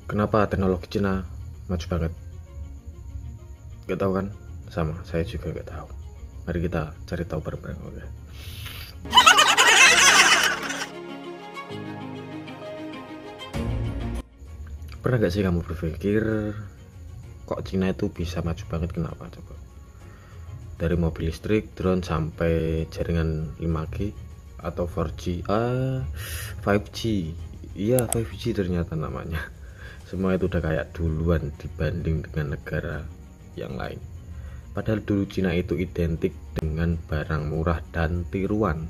Kenapa teknologi Cina maju banget? Gak tahu kan? Sama, saya juga gak tahu. Mari kita cari tahu bareng-bareng, oke? Pernah gak sih kamu berpikir kok Cina itu bisa maju banget? Kenapa coba? Dari mobil listrik, drone sampai jaringan 5G atau 4G, 5G. Iya, 5G ternyata namanya. Semua itu udah kayak duluan dibanding dengan negara yang lain. Padahal dulu Cina itu identik dengan barang murah dan tiruan.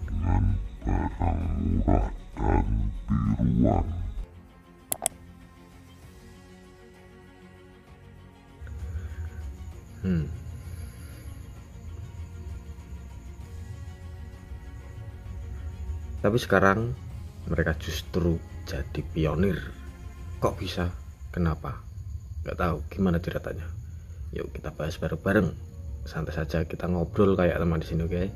Tapi sekarang mereka justru jadi pionir. Kok bisa? Kenapa? Gak tahu. Gimana ceritanya? Yuk kita bahas bareng-bareng. Santai saja, kita ngobrol kayak teman di sini, oke?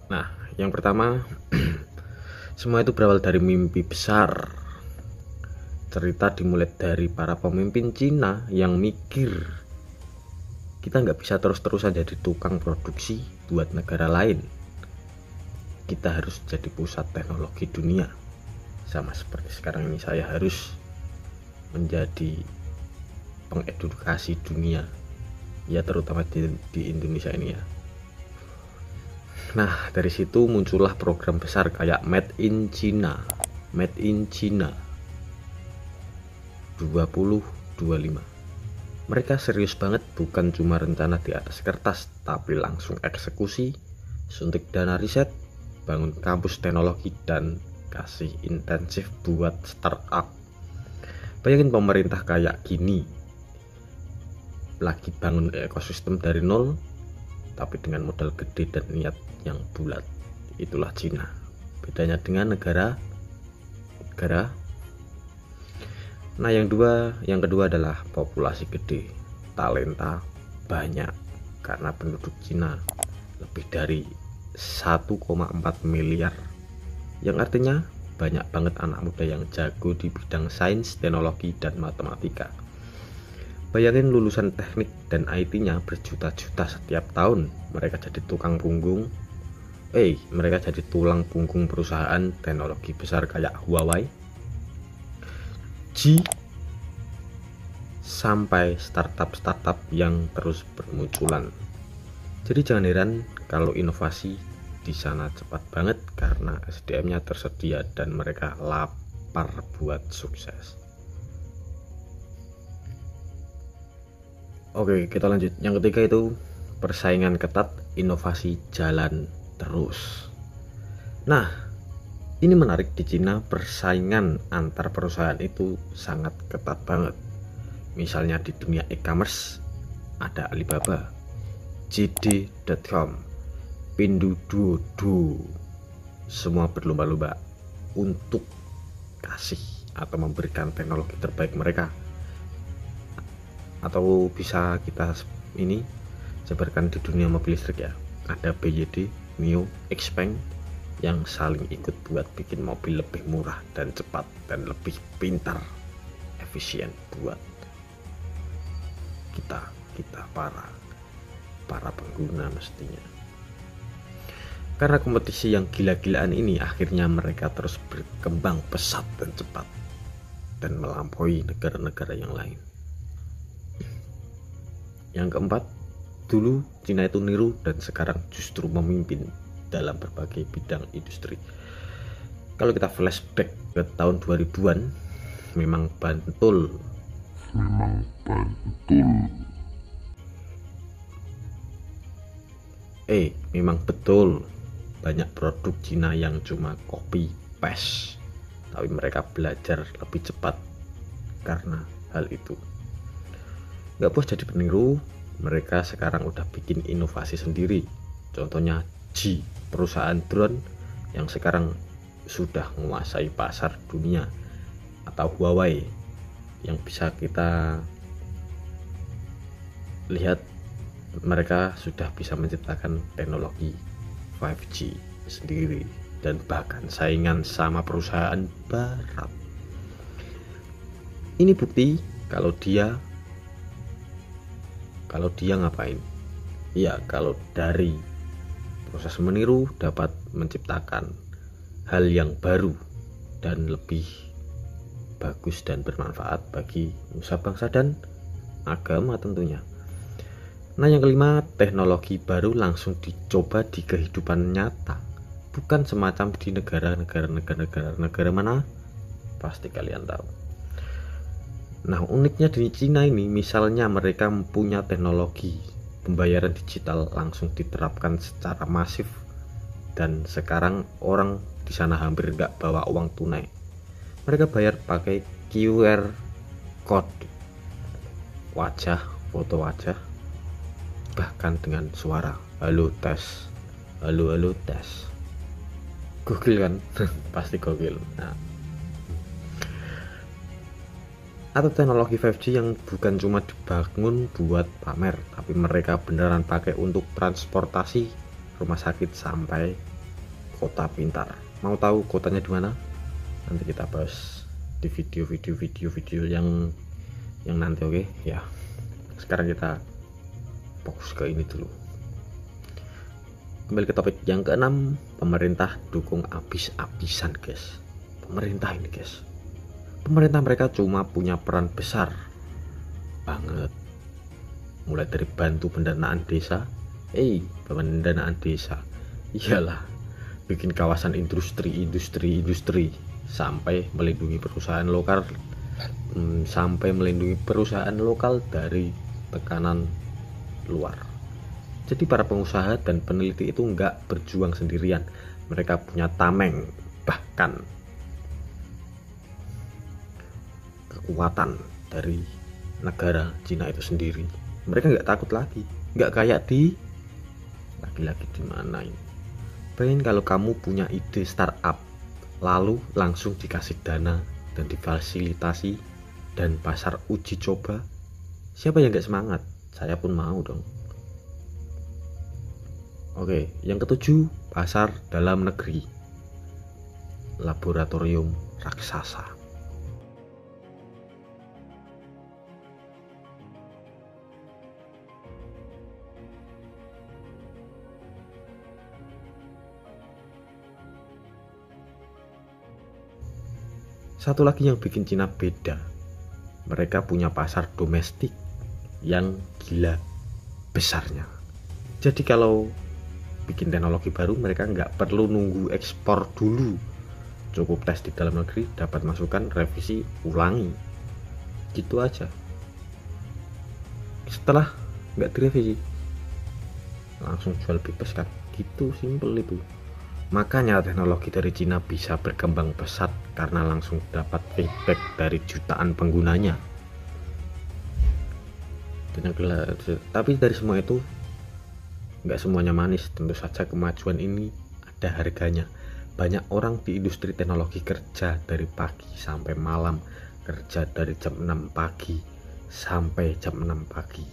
Nah, yang pertama, semua itu berawal dari mimpi besar. Cerita dimulai dari para pemimpin Cina yang mikir, kita nggak bisa terus-terusan jadi tukang produksi buat negara lain. Kita harus jadi pusat teknologi dunia. Sama seperti sekarang ini saya harus menjadi pengedukasi dunia, ya terutama di Indonesia ini ya. Nah, dari situ muncullah program besar kayak Made in China 2025. Mereka serius banget, bukan cuma rencana di atas kertas, tapi langsung eksekusi, suntik dana riset, bangun kampus teknologi, dan kasih intensif buat startup. Bayangin pemerintah kayak gini, lagi bangun ekosistem dari nol, tapi dengan modal gede dan niat yang bulat. Itulah Cina. Bedanya dengan negara. Nah, yang kedua adalah populasi gede, talenta banyak, karena penduduk Cina lebih dari 1,4 miliar, yang artinya banyak banget anak muda yang jago di bidang sains, teknologi, dan matematika. Bayangin lulusan teknik dan IT-nya berjuta-juta setiap tahun. Mereka jadi mereka jadi tulang punggung perusahaan teknologi besar kayak Huawei, G, sampai startup yang terus bermunculan. Jadi jangan heran kalau inovasi di sana cepat banget karena SDM-nya tersedia dan mereka lapar buat sukses. Oke, kita lanjut. Yang ketiga itu persaingan ketat, inovasi jalan terus. Nah, ini menarik, di Cina persaingan antar perusahaan itu sangat ketat banget. Misalnya di dunia e-commerce ada Alibaba, JD.com, Pinduoduo. Semua berlomba-lomba untuk kasih atau memberikan teknologi terbaik mereka. Atau bisa kita ini sebarkan di dunia mobil listrik ya. Ada BYD, NIO, XPeng yang saling ikut buat bikin mobil lebih murah dan cepat dan lebih pintar, efisien buat kita para pengguna mestinya. Karena kompetisi yang gila-gilaan ini, akhirnya mereka terus berkembang pesat dan cepat dan melampaui negara-negara yang lain. Yang keempat, dulu Cina itu niru dan sekarang justru memimpin dalam berbagai bidang industri. Kalau kita flashback ke tahun 2000-an, memang betul banyak produk Cina yang cuma copy paste, tapi mereka belajar lebih cepat karena hal itu. Gak puas jadi peniru, mereka sekarang udah bikin inovasi sendiri. Contohnya G, perusahaan drone yang sekarang sudah menguasai pasar dunia, atau Huawei yang bisa kita lihat, mereka sudah bisa menciptakan teknologi 5G sendiri dan bahkan saingan sama perusahaan barat. Ini bukti kalau dia ngapain? Ya, kalau dari proses meniru dapat menciptakan hal yang baru dan lebih bagus dan bermanfaat bagi nusa bangsa dan agama tentunya. Nah, yang kelima, teknologi baru langsung dicoba di kehidupan nyata, bukan semacam di negara mana, pasti kalian tahu. Nah, uniknya di Cina ini, misalnya mereka mempunyai teknologi pembayaran digital langsung diterapkan secara masif, dan sekarang orang di sana hampir nggak bawa uang tunai. Mereka bayar pakai QR code, wajah, foto wajah, bahkan dengan suara. Halo tes, halo tes. Google kan? Pasti Google. Nah, atau teknologi 5G yang bukan cuma dibangun buat pamer, tapi mereka beneran pakai untuk transportasi rumah sakit sampai kota pintar. Mau tahu kotanya di mana? Nanti kita bahas di video yang nanti, oke? Ya. Sekarang kita fokus ke ini dulu. Kembali ke topik yang keenam, pemerintah dukung abis-abisan, guys. Pemerintah ini, guys. Pemerintah mereka cuma punya peran besar banget, mulai dari bantu pendanaan desa, pendanaan desa, iyalah, bikin kawasan industri, sampai melindungi perusahaan lokal dari tekanan luar. Jadi para pengusaha dan peneliti itu nggak berjuang sendirian, mereka punya tameng, bahkan kekuatan dari negara Cina itu sendiri. Mereka nggak takut lagi, nggak kayak lagi-lagi di mana ini. Bayangin kalau kamu punya ide startup, lalu langsung dikasih dana dan difasilitasi dan pasar uji coba, siapa yang nggak semangat? Saya pun mau dong. Oke, yang ketujuh, pasar dalam negeri, laboratorium raksasa. Satu lagi yang bikin Cina beda, mereka punya pasar domestik yang gila besarnya. Jadi kalau bikin teknologi baru, mereka nggak perlu nunggu ekspor dulu, cukup tes di dalam negeri, dapat masukan, revisi, ulangi, gitu aja. Setelah nggak direvisi, langsung jual bebas kan, gitu, simple itu. Makanya teknologi dari Cina bisa berkembang pesat karena langsung dapat feedback dari jutaan penggunanya. Tapi dari semua itu, nggak semuanya manis. Tentu saja kemajuan ini ada harganya. Banyak orang di industri teknologi kerja dari pagi sampai malam, kerja dari jam 6 pagi sampai jam 6 pagi,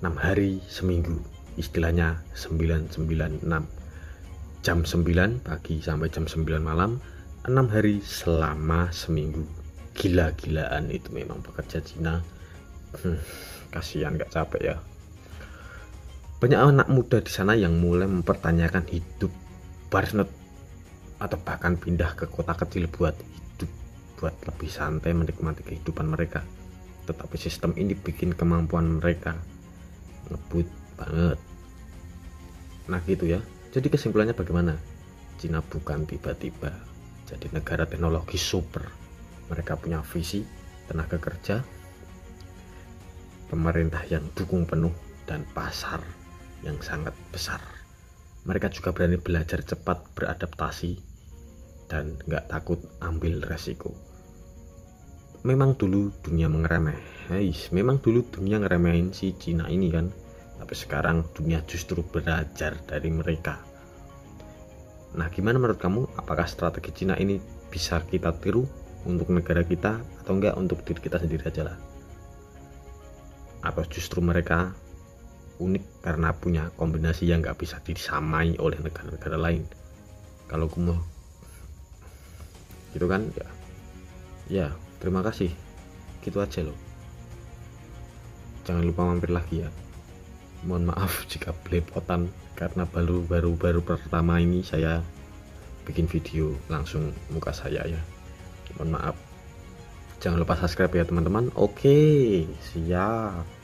6 hari seminggu, istilahnya 996. Jam 9 pagi sampai jam 9 malam, 6 hari selama seminggu. Gila-gilaan itu memang pekerja Cina. Kasihan, gak capek ya. Banyak anak muda di sana yang mulai mempertanyakan hidup Barsnut, atau bahkan pindah ke kota kecil buat lebih santai menikmati kehidupan mereka. Tetapi sistem ini bikin kemampuan mereka ngebut banget. Nah gitu ya. Jadi kesimpulannya bagaimana? Cina bukan tiba-tiba jadi negara teknologi super. Mereka punya visi, tenaga kerja, pemerintah yang dukung penuh, dan pasar yang sangat besar. Mereka juga berani belajar cepat, beradaptasi, dan nggak takut ambil resiko. Memang dulu dunia ngeremehin si Cina ini kan. Tapi sekarang dunia justru belajar dari mereka. Nah, gimana menurut kamu? Apakah strategi Cina ini bisa kita tiru? untuk negara kita atau enggak untuk diri kita sendiri aja lah? Atau justru mereka unik karena punya kombinasi yang nggak bisa disamai oleh negara-negara lain? Kalau gue mau gitu kan, ya terima kasih, gitu aja loh. Jangan lupa mampir lagi ya. Mohon maaf jika belepotan karena baru pertama ini saya bikin video langsung muka saya ya. Mohon maaf. Jangan lupa subscribe ya teman-teman. Oke, siap.